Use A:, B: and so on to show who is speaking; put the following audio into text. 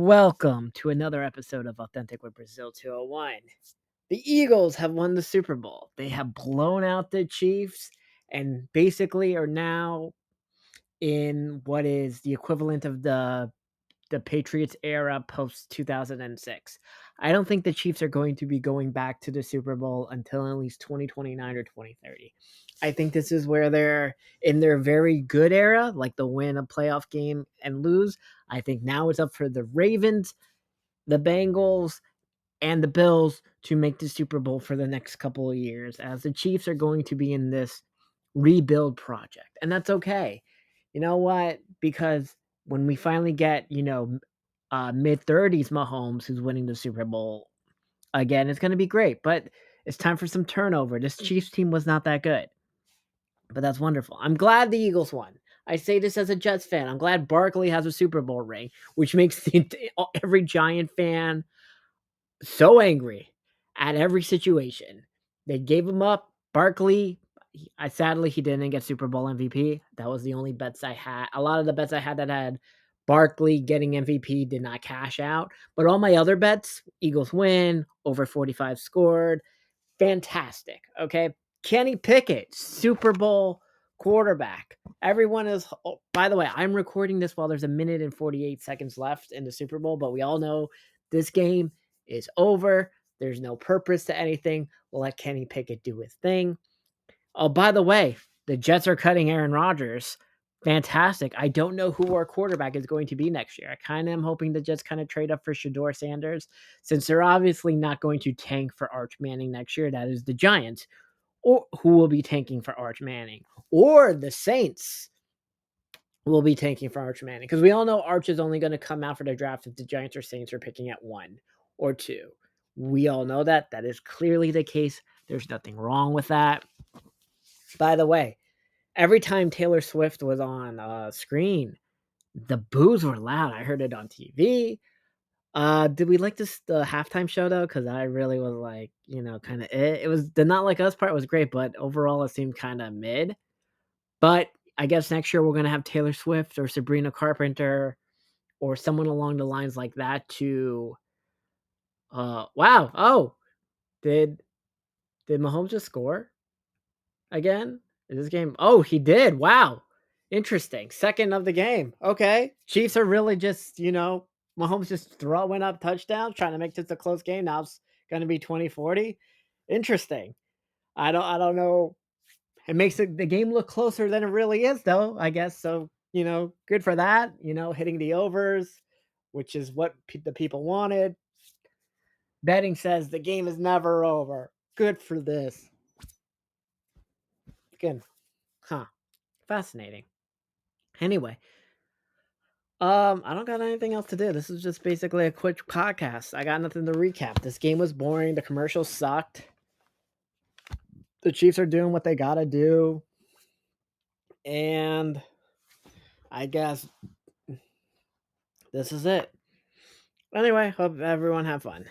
A: Welcome to another episode of Authentic with Brazil 201. The Eagles have won the Super Bowl. They have blown out the Chiefs and basically are now in what is the equivalent of the Patriots era post 2006. I don't think the Chiefs are going to be going back to the Super Bowl until at least 2029 or 2030. I think this is where they're in their very good era, like the win a playoff game and lose. I think now it's up for the Ravens, the Bengals, and the Bills to make the Super Bowl for the next couple of years, as the Chiefs are going to be in this rebuild project. And that's okay. You know what? Because when we finally get, mid 30s Mahomes, who's winning the Super Bowl again, it's going to be great. But it's time for some turnover. This Chiefs team was not that good, but that's wonderful. I'm glad the Eagles won. I say this as a Jets fan. I'm glad Barkley has a Super Bowl ring, which makes every Giant fan so angry at every situation. They gave him up. Barkley, sadly he didn't get Super Bowl MVP. That was the only bets I had. A lot of the bets I had that had Barkley getting MVP did not cash out. But all my other bets, Eagles win, over 45 scored, fantastic. Okay. Kenny Pickett, Super Bowl quarterback. Everyone is, oh, by the way, I'm recording this while there's a minute and 48 seconds left in the Super Bowl, but we all know this game is over. There's no purpose to anything. We'll let Kenny Pickett do his thing. Oh, by the way, the Jets are cutting Aaron Rodgers. Fantastic. I don't know who our quarterback is going to be next year. I kind of am hoping the Jets kind of trade up for Shador Sanders, since they're obviously not going to tank for Arch Manning next year. That is the Giants, or who will be tanking for Arch Manning, or the Saints will be tanking for Arch Manning, because we all know Arch is only going to come out for the draft if the Giants or Saints are picking at 1 or 2. We all know that. That is clearly the case. There's nothing wrong with that. By the way, every time Taylor Swift was on screen, the boos were loud. I heard it on TV. Did we like the halftime show though? Because I really was like, kind of it was the Not Like Us part was great, but overall it seemed kind of mid. But I guess next year we're gonna have Taylor Swift or Sabrina Carpenter or someone along the lines like that to. Wow. Oh, did did Mahomes just score again? Is this game? Oh, he did. Wow. Interesting. Second of the game. Okay. Chiefs are really just, Mahomes just throwing up touchdowns, trying to make this a close game. Now it's gonna be 20-40. Interesting. I don't know. It makes the game look closer than it really is, though, I guess. So, good for that. Hitting the overs, which is what the people wanted. Betting says the game is never over. Good for this. Again, huh. Fascinating. Anyway, I don't got anything else to do. This is just basically a quick podcast. I got nothing to recap. This game was boring. The commercials sucked. The Chiefs are doing what they gotta do. And I guess this is it. Anyway, hope everyone have fun.